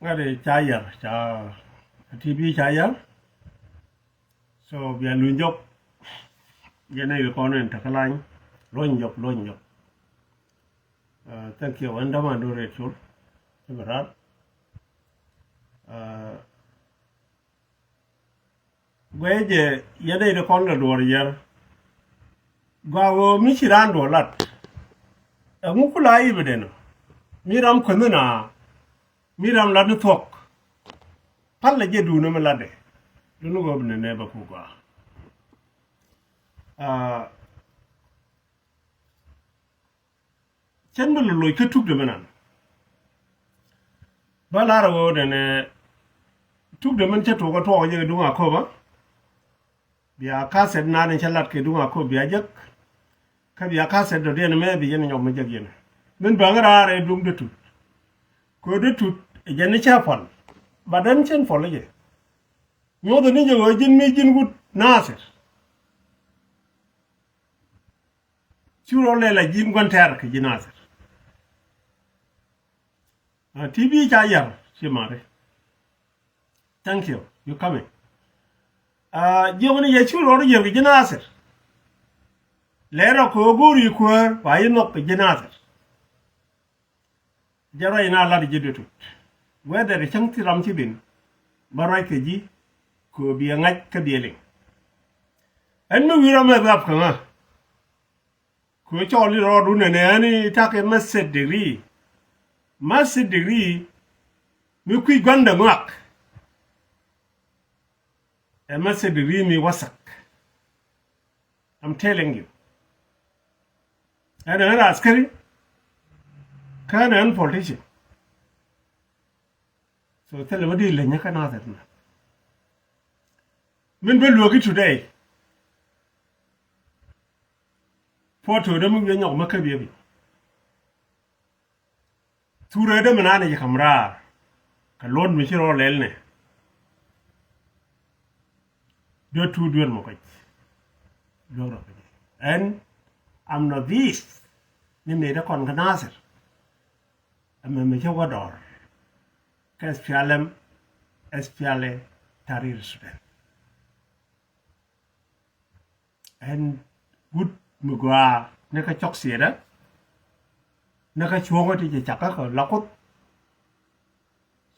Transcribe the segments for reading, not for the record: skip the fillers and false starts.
ngade chayar cha TV chayar so bia lunjok gene ko konen takalan lonjok thank you andama do retur seberat gweje yede de kon do yer gawo mishiran do lat ngukula ibedeno miram konuna miram ladu thok palle je du no melade dunu go ne ba ku kwa chen bulu loy ketuk de menan balara wo de ne tuk de men cheto ko to je dunga ko ba biya kaset na ne chalat ke dunga ko biya jak ka biya kaset do de ne me bi yen nyom je yen men bangara re dung de tut ko de tut je ne cha fon badan chen fon le nyo de ni je go jin mi jin gut nasir churo le la jin gon ter ke jinasir TV chayar simare thank you you coming jogni ye churo ro ye jinasir lero ko guri kwar wa yinok ke jinasir jaro ina la de jidutu whether the changti ram chibin barai ke ji ko bi ngaj ka biele enno wira me rap kama ko choli ro du ne ni take master degree mi kui gwanda ngak a master degree mi wasak I'm telling you ana askari kana an politician so tell me di lenya kana tatna min be logi today photo da mun yanyo makabiye bi ture da manana ya kamra ka lon mi shiro lelne do tu duel mo ko loro and I'm not this ni me da kon ganasir amma me jawa dor kas fialem espiale tarir sudan and good mugwa ne ka chok sia da na ka chuo ti chak ka lakot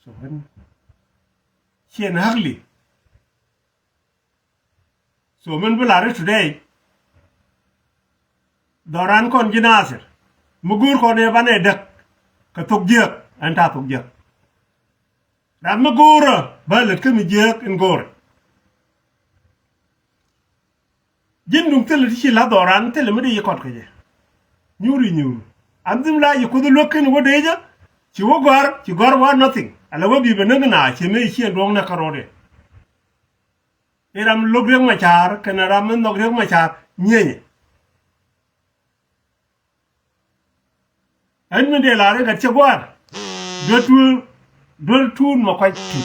so hen chien hardly so men bulare today doran kon jinasir mugur ko ne bane dak ka tok jek anta tok jek ram mugur balet ke mi jek en gor jindum tel ti la doran tel mi di kot ke je nyuri andim la yi kudu lokin wo deja ci wo gor wa nothing ala wo bi benang na ci me ci ndong na karode eram logrek ma char kana ram logrek ma char nyenye an me de la re ga ci gwar do tun ma kwa ci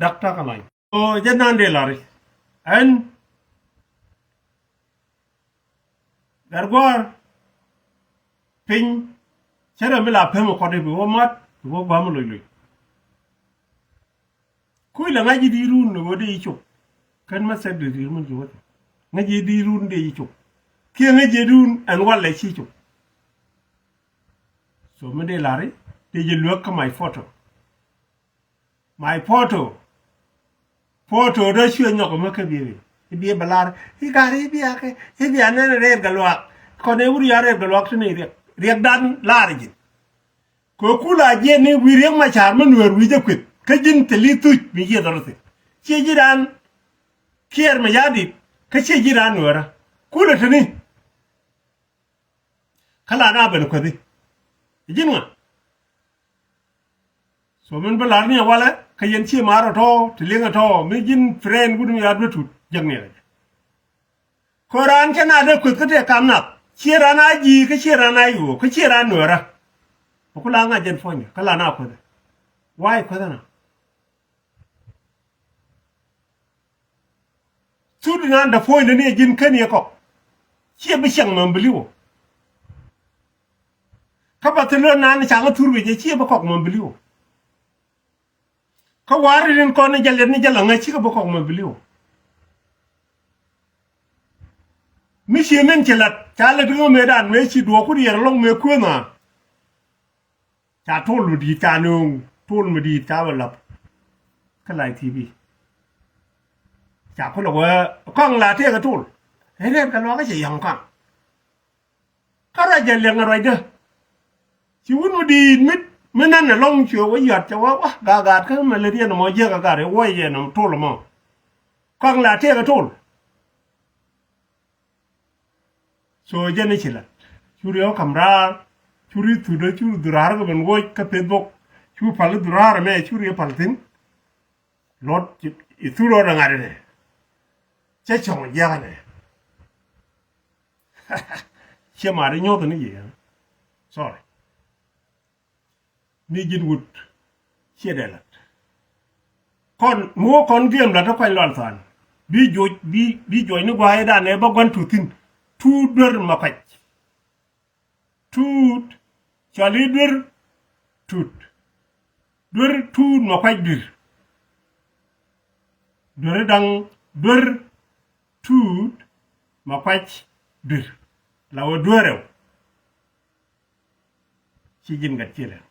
doctor kalai o janan de la re an gargor pin chere mi la pemo ko de bo mat bo ba mo loy ku la ngaji di run no de yicho kan ma sed di mun jo ngaji di run de yicho ke ngaji run an wala chicho so me de lare de je look my photo do shwe nyoko ma ke bi balar hi gari bi ake hi bi anene re galwa ko ne wuri yare galwa tne riek dan laarji ko kula je ni wirek ma char man wer wije kwet ka jin teli tuj mi je dorte ci jiran kier ma yadi ka ci jiran wara kula tani kala na ban ko di jinwa so men balar ni wala ka yen ci maro to tilinga to mi jin friend gudum ya dutut jangne koran kana da kwet ka te kamna chirana ji ka chirana yu ka chirana nora okula nga jen fonya kala na ko why ko na tudu na da fonya ne jin kan ye ko chi bi shang man biliwo เขาบัตรเลือนนานช่างก็ทุรวิจเชี่ยประกอบมันไปลิวเขาวารีเรื่องก่อนนี่จะเล่นนี่จะหลังไงชี้ก็ประกอบมันไปลิวมิเชื่อมันเฉลัดชาเลถึงเมื่อดานเมื่อชีดัวคุเรียนลงเมื่อคืนน่ะชาทุ่ลดีจานุงทุ่ลมาดีจ้าวันลับก็ไลน์ทีวีจากคนบอกว่ากล้องลาเทียกับทุ่ลเฮ้ยเล่นกันว่าก็จะยังกันก็ได้จะเลี้ยงอะไรเด้อชีวิตมันดีมิดไม่นั่นน่ะลงเชื่อว่าหยาดจะว่ากากาดก็มาเลยเรียนมาเยอะกากาดเลยว่าเย็นทุ่ลมั้งกล้องลาเทียกับทุ่ลโซเจนี่เชลัดชูเรียวคำราชูรีทุเรชูดุราร์ก็เป็นโวยกับเป็ดบกชูพัลดุราร์แม่ชูเรียวพัลตินรถอิทุโรดังอะไรเนี่ยเจ้าชงยากเนี่ยเชื่อมาได้ยอดตัวนี้ยัง sorry นี่ยินวุฒเชื่อได้ละคนมัวคนเกี่ยมละถ้าใครหลอนสันบีจอยนึกว่าให้ได้เนี่ยบอกวันทุตินทูดเดอร์มาไปทูดชาลีเดอร์ทูดเดอร์ทูดมาไปเดอร์เดอร์ดังเดอร์ทูดมาไปเดอร์เราเดอร์เอาชี้ยินกันเชื่อแล้ว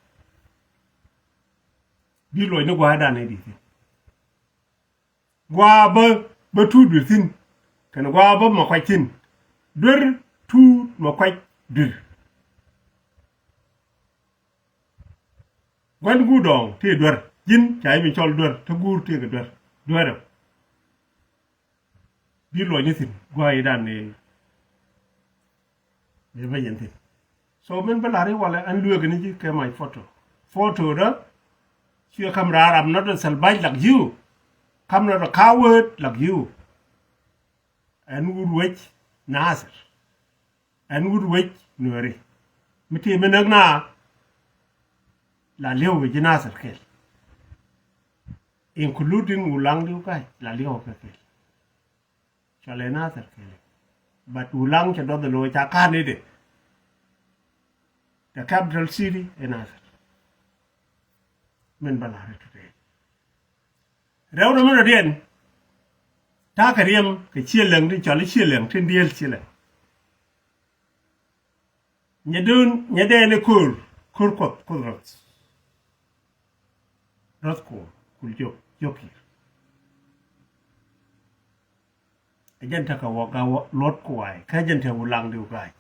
บีลอยนึกว่าให้ได้เนี่ยดีสิว่าเบอทูดดูสินกันว่าเบอมาไปสินเดอร์ทูดมาไปเดอร์วันกูดองที่เดอร์ยินใจเป็นชอลเดอร์ทั้งกูที่กับเดอร์เอาบีลอยนี่สิว่าให้ได้เนี่ยไม่ยันสิโซมันเป็นอะไรวะเลยอันเลือกกันนี่จีแค่ไม่โฟโต้เด้อเชื่อคำราI'm not a salvage like you I'm not a coward like you and would wait Nasser and would wait Nuriไม่ที่มันนักหนาla leo with Nasser kel including ulang liu kai la leo kel chale Nasser kel but ulang cha do the lo cha ka ni de the capital city in Nasser men balare today rew na men ren ta ka riem ke chia leng di chale chia leng tin diel chia leng nyade ne kur kot rot ko kul joki ajan ta ka waka lot ko ai ka jan ta ulang du kai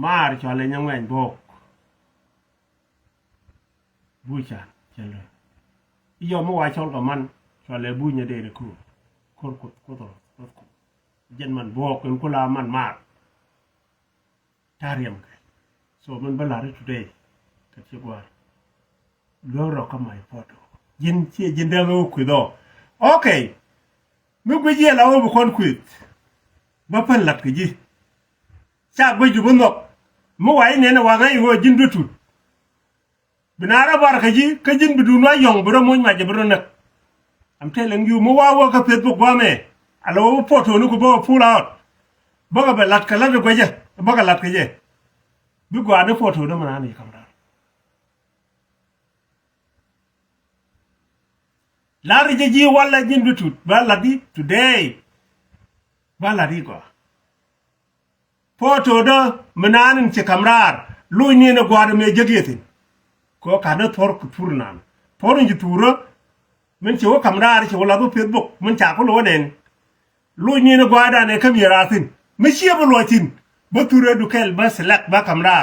mar chale nyangwen bok bucha chalo iyo mo wa chol ka man chale bu nya de ku ko jen man bok ko la man mar tariam kai so man balare today ka chi gwa loro ka mai photo jin da go ku do okay mu ku ji la wo kon ku ba pan lat ka ji cha go ju bon mo wa ne na wa ga yo jin du tut binara bar ka jin bidun wa yong bro mo ma je bro nak I'm telling you mo wa ka Facebook ba me alo photo nu ko ba pull out ba ka lat ka lat ko je ba ka lat ka je bi gwa ne photo da mana ne kamra la ri je ji wala jin du tut ba la di today ba la di ko photo da mana ne ce kamrar lu ni ne gwa da me jegetin ko kada thor ku turnan thorin ji turo men ci wo kamra ci wala bu Facebook men cha ko lo nen lu ni ne gwada ne kamera tin me ci ba lo tin ba ture du kel ba select ba kamra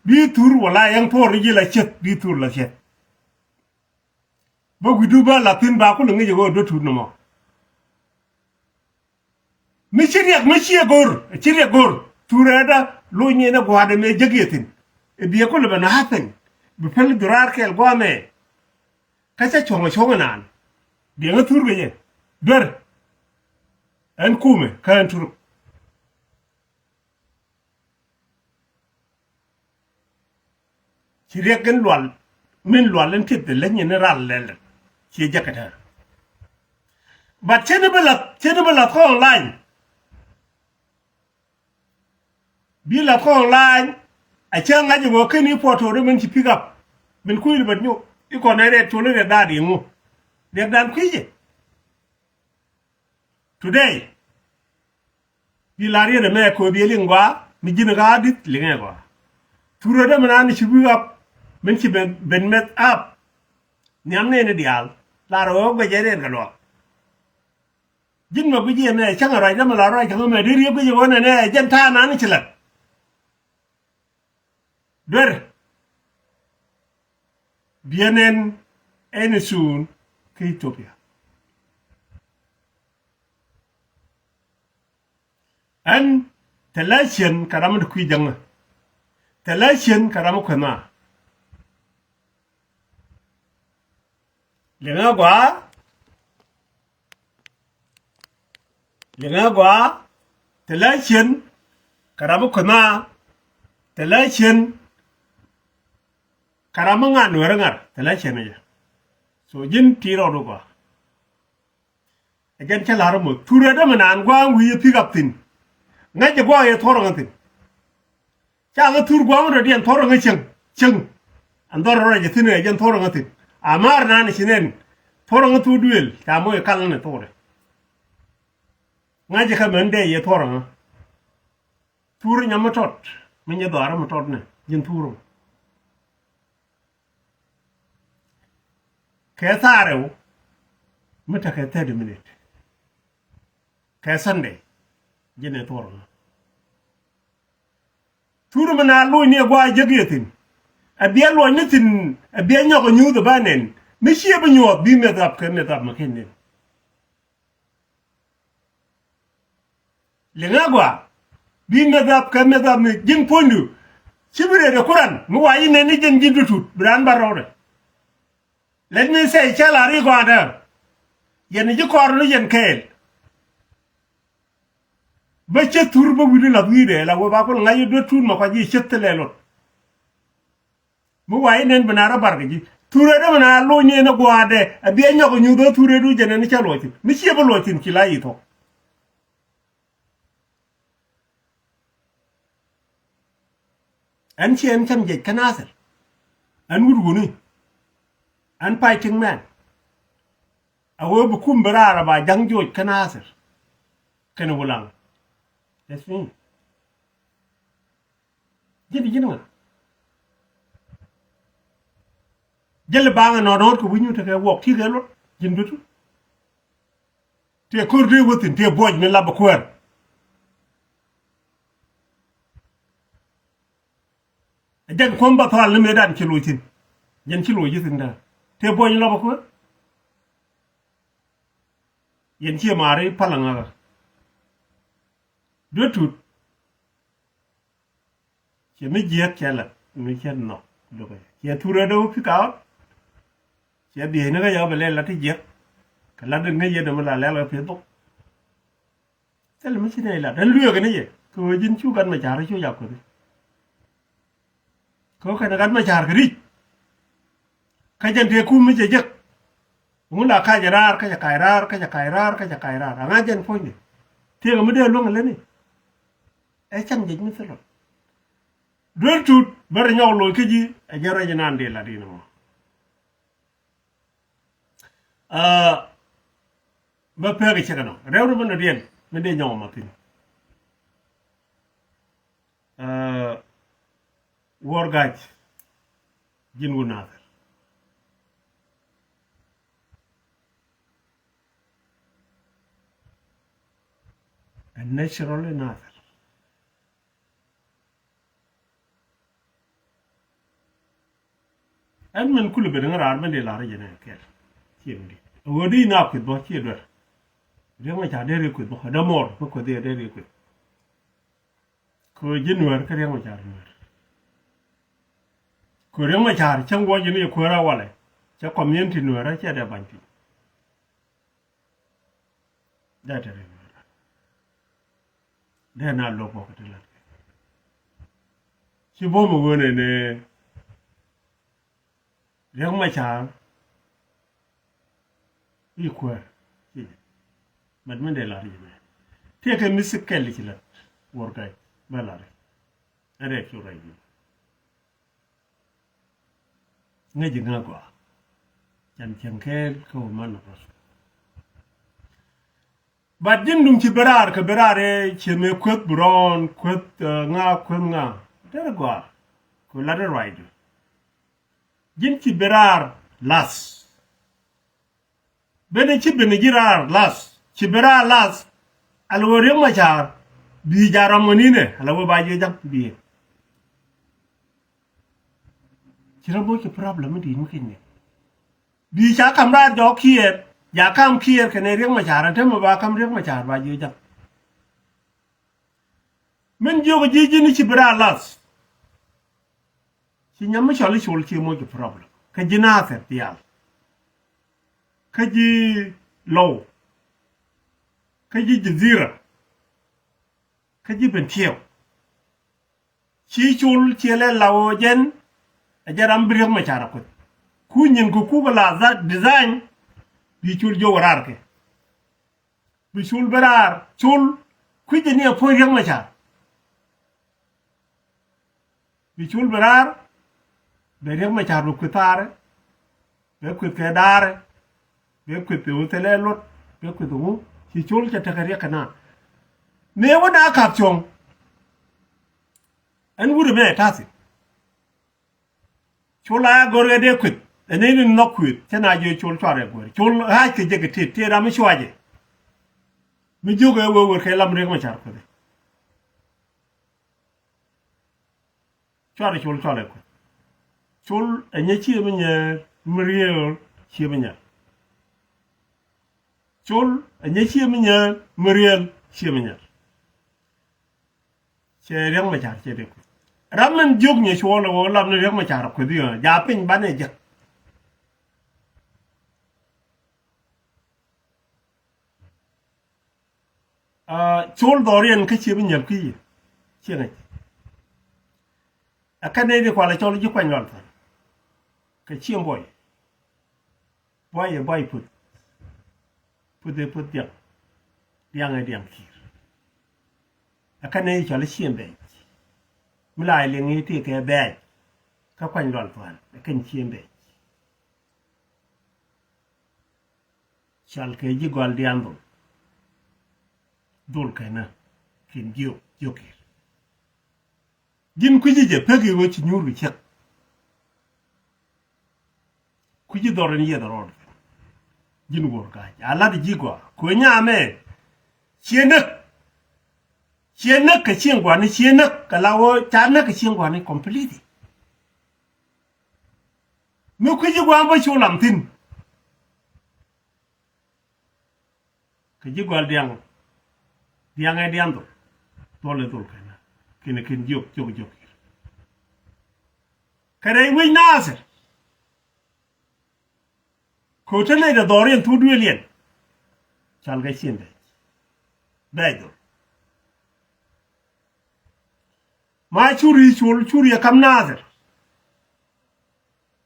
bi tur wala yang thor ji la chet bi tur la chet ba gudu ba la tin ba ko ngi go do tur no mo me ci gor ture da lu ni ne gwada me jegetin e bi ko le ba na hatin befel durar kel gome kacha chonga nan bienga turbe ye ber en kume kan tur chireken lwal min lwal len tip de len ne ral lel chi jakata but chene bela ko online bi la ko la a chen nga jo ke ni photo de men ci pick up men kuy ba ñu iko na re to le da di ngu de dan kuije today bi la ri de me ko bi lingwa mi jina ga dit linga ko turo de man an ci pick up men ci ben met up nyam ne ne dial la ro ba je re ga lo jin ma bi je ne chang ra da ma la ra chang me ri bi je wona ne jen ta na ni ci la der vienen en soon ke Ethiopia an talashin karam da kui janga talashin karam kana lenga gwa talashin karam kana talashin karamanga nurangar talashin ya so jin tiro do gwa again chalar mo tura da manan gwa wi pick up tin ngaje gwa ye thoro ngatin cha ga tur gwa mo dian thoro ngacheng andor ro je tin again thoro ngatin amar nan shinen thoro ngatu duel ta mo kal ne tore ngaje ka mende ye thoro nga tur nyamatot menye dara matot ne jin turo Kethareu, meta ke 30 minutes. Ke Sunday, jene torna. Turu mana lo ni gwa jagetin. Abia lo nitin, abia nyoko nyu the banen. Mishi ebe nyu bi metap ke metap makene. Lenga gwa bi metap ke metap ni jing pondu. Chibire de Quran, mu wa ine ni jen jindu tut, bran barore. Let me say, chalari go under. Yen ji korno yen kel. Bache turbo wili la wire la wo ba ko ngayu do tur ma ko ji chetele lot. Mu way nen bana barga ji. Ture de bana lo nye na go ade, abi nyoko nyu do ture du jene ni chalo ti. Mi chebo lo tin ki la yito. An chen cham je kanasel. An wurguni. An fighting man. Awo bu kumbara ba jangjoj kanasir. Kana wulang. That's me. Jadi ma. Jelle banga no ko buñu te wok ti gelo jindutu. Te kordi wotin te boj me laba kwer. Ajan komba thal le medan ci lutin. Jen ci lo yitin da. Te boj laba kwer. Yen ci mari palanga. Do tut. Ci mi jiet kala, mi ken no. Do ko. Ci tura do pick out. Ci bi ne ga yo bele la ti jiet. Kala de ne ye de ma la pe to. Tel mi ci ne la. Dan luyo ga ne ye. Ko jin chu gan ma jar chu ya ko. Ko ka gan ma jar gri. Ka jan te ku mi je jek. Mula ka jarar ka kairar ka kairar ka kairar. Anga jan fonde. Te ga mi de lo ngale ni. E cham je mi selo. Do tut bar nyaw lo ke ji e jara janan de la dino. Ba pere chegano rewru bana rien me de nyaw matin wor gaaj jin wu naata a natural naata an men kulu be ngara arme de la rejene kel tiendi wodi na ko do ci do Rema cha dere ku bo da mor ko de dere ku ko jinwar ka rema cha ko rema cha chang go jini ko ra wale cha community no ra cha da banti da tere da na lo ko ta la ci bo mo wone ne rema cha ko But men de la rime. Take a miss kelly killer. Work I. Bellary. ere chura yi nge jinga kwa chan chen ke ko man ros ba jin dum ci berar ka berare ci me kwet bron kwet nga der gwa ko la der ride jin ci berar las bene ci bene girar las ci berar las alwore ma char bi jaram ngoni ne alawo ba je jam bi ci rabo ci problem di mu kinne bi cha kamra do kier ya kam kier ke ne riêng ma char te ma ba kam riêng ma char ba je jam men jogo ji ni ci berar las ci nyam chali chol ci mo ci problem ka jina fer tial ka ji low ka ji jazira ka ji bentiyo ci chul ci le lawo jen a jaram bir ma cara ko ku nyin ko ku la za design bi chul jo warar ke bi chul berar chul ku je ne po riang ma cara bi chul berar be riang ma cara ku tare be ku ke dare be ku te utele lot be ku tu ci chul ca takariya kana me wona kap chong an wuri me tasi chula gorge de kwit ene ni no kwit tana je chul chare gore chul ha ke je ke te ra mi shwaje mi jogo wo ke lam re ma char ko de chare chul chare ko chul enye chi mi nya mriel chi mi nya chul enye chi mi nya mriel chi mi nya che riang ma char che de ramen jog nye shwolo wo lam ne riang ma char ko dio ja pin bane je chul dorian ke chi mi nyap ki che ne akane de kwala chol ji kwan wal ke chi boy put dia diang ai diang ki akane chol chi be mulai le ngi ti ke be ka kwan lol fan ken chiem be chal ke ji gol diambo dul kana kin yo ke jin ku ji je pegi wo chi nyuru chet ku ji doron ye doron jin wor ka ala di ji gwa ko nya me Chiena ka chiengwa ni chiena ka lawo chana ka chiengwa ni complete. Mi ku ji gwa ba chu lam tin. Ka ji gwa diang ai diang do. Tole tol kana. Kin jok. Ka dai wi naser. Ko tane da dorian tu duelien. Chal ga chien be. Baido. Ma churi kam nazer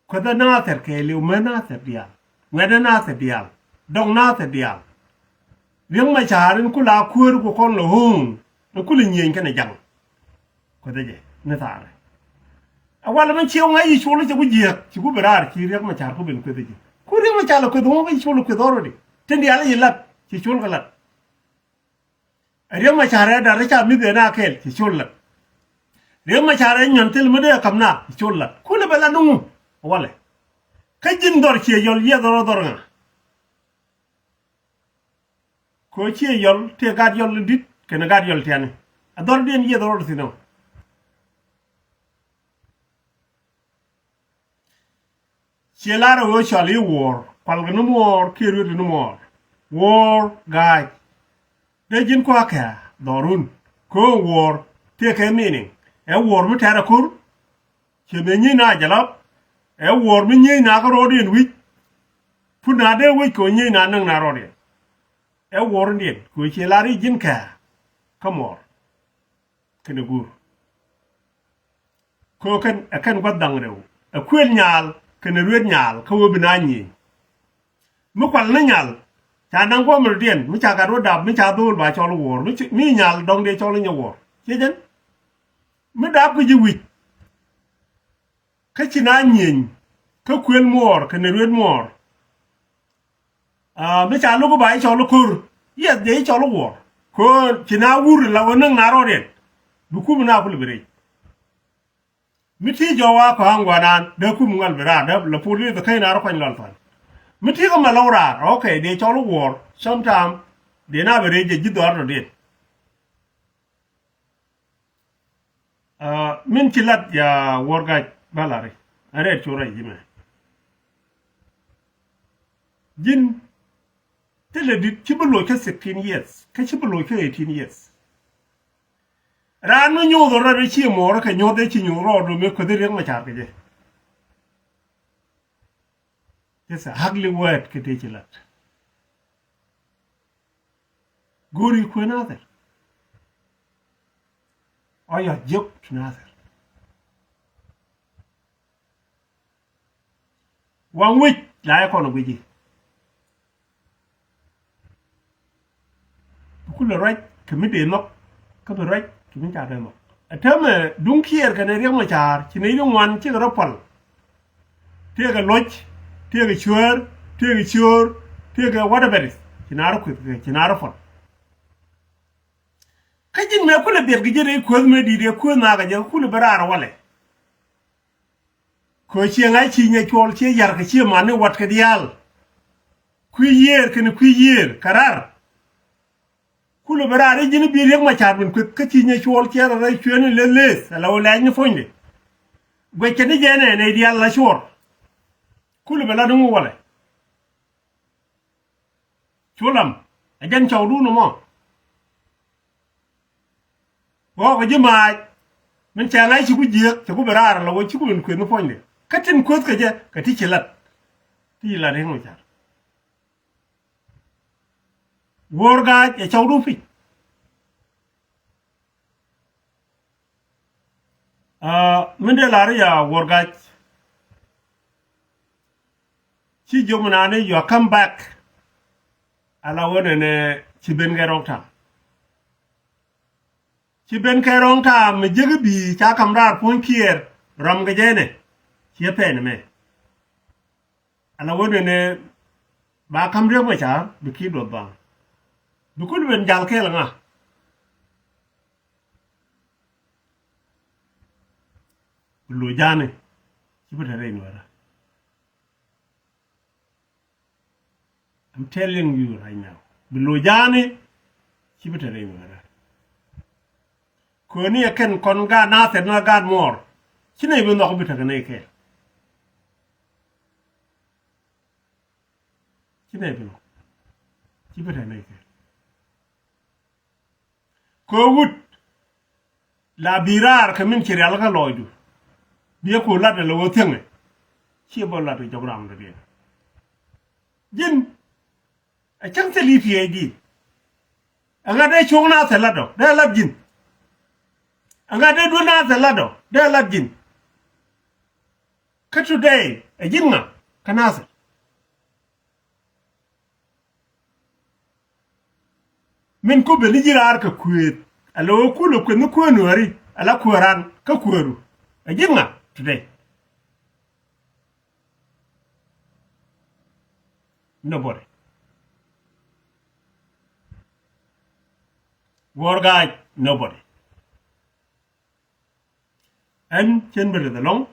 ko da nazer ke li nazer dia ngada nazer dia dong nazer dia riang ma charin kula kur ko kon lo hung no kula nyen kana jang ko da je na tare awala man chiu ngai chulu je guji ci gu berar ki riang ma char ko ben ko da je ko riang ma chalo ko do ngai chulu ko doro di tendi ala yilat ci chul galat riang ma chara da ra cha mi de na kel ci chul lat riang ma chara nyan tel mede kamna chul lat ko le bala nungu wala kajin dor ci yol ye dor nga ko ci yol te gad yol dit ken gad yol tane ador den ye dor sino ci lara wo chali wor palgnu mor kiru nu mor wor gaj de jin ko aka dorun ko wor te ke meaning e wor mu tara kur ci be ni na jalap e wor mi ni na ko rodin wi puna de wi ko ni na nang na rodin e wor ndien ko ci lari jin ka kamor kene gur ko kan akan godang rew e kwel nyal kene ruet nyal ko wo binani mu kwal na nyal ta nang ko mer dien mu cha ga ro dab mi cha dul ba cho lo wor mi nyal dong de cho lo nyo wor ci den me da ku ji wi ka china nyin ka kwen mor ka ne ren mor me cha lu ko bai cho lu kur yes de cho lu wo ko china wur la wonang na ro de du ku na ku le miti jowa ko angwanan de ku ngal bera de la puli de kai na ro kan lal fan miti ko malora okay de cho lu wo sometime de na bere je ji do ro de min chilat ya worga balare are chora jime jin tele dit chibulo ke 16 years ke chibulo ke 18 years ran no nyodo ro de chi mo ro ke nyode chi nyoro do me ko de reng ma char ke je yes hardly word ke te chilat gori ko nader aya jop nader wan wit la ko no giji ku le right ke mi de no ka be right ki mi ta de no atame dun kier ka ne reng ma char chi ne no wan chi ro pal te ga loch te ga chuer te ga chur te ga whatever chi na ro ku chi na ro fal kajin me kula ber gije ko me di de ko na ga je kula barara wale ko chi ngai chi nye chol chi yar ka chi ma ne wat ka dial ku yer ken ku yer karar kula barara jini bi rek ma char bin ko ka chi nye chol chi ra chuen le les la wala ni fonde gwe ke ni jene ne dial la chor kula bela dum wale cholam ajan chawdu no mo wo ko jima min cha ngai chi ku je chi ku barara la wo chi ku ko no fonde katin ko ka je ka ti chilat ti la re mo cha worga e chawdu fi min de la ya worga chi jomuna ne you come back ala wona ne chi ben garong ta ci ben kay rong ta me jege bi cha kamrar pon kier ram ga jene ci pen me ana wone ne ba kam re ma cha bi ki do ba du ko ben jal ke la nga lo jane ci bata re wara I'm telling you right now bi lo jane ci bata re wara ko ni ken kon ga na te na ga mor ci ne bi no ko bita ne ke ci ne bi no ci bita ne ke ko wut la birar ka min ci real ka loju bi ko la de lo tenge ci bo la de jogram de bien jin a chang te li fi di anga de chongna te la do de la jin anga de do na ta lado de lajin ka today e jinga kanasa min ko be lijirar ka kuet alo ku lo ko no ko nori ala kuran ka kueru e jinga today nobody worgaj nobody en chen bere de long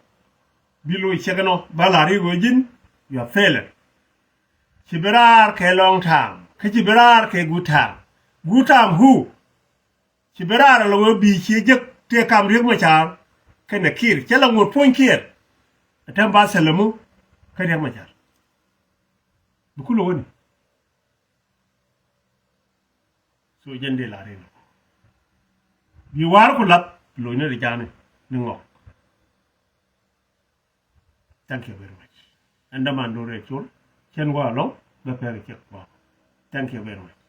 bilo chegano balari gojin ya fele chiberar ke long time ke chiberar ke gutam hu chiberar lo bi chi jek te kam riek ma char ke na kir chela ngur pon kir atam ba selamu ke riek ma char bukulo woni so jende la re bi war ko lat lo ne de jane ni ngok. Thank you very much. And the man do rechul. Chen wa long. The peri chek. Thank you very much.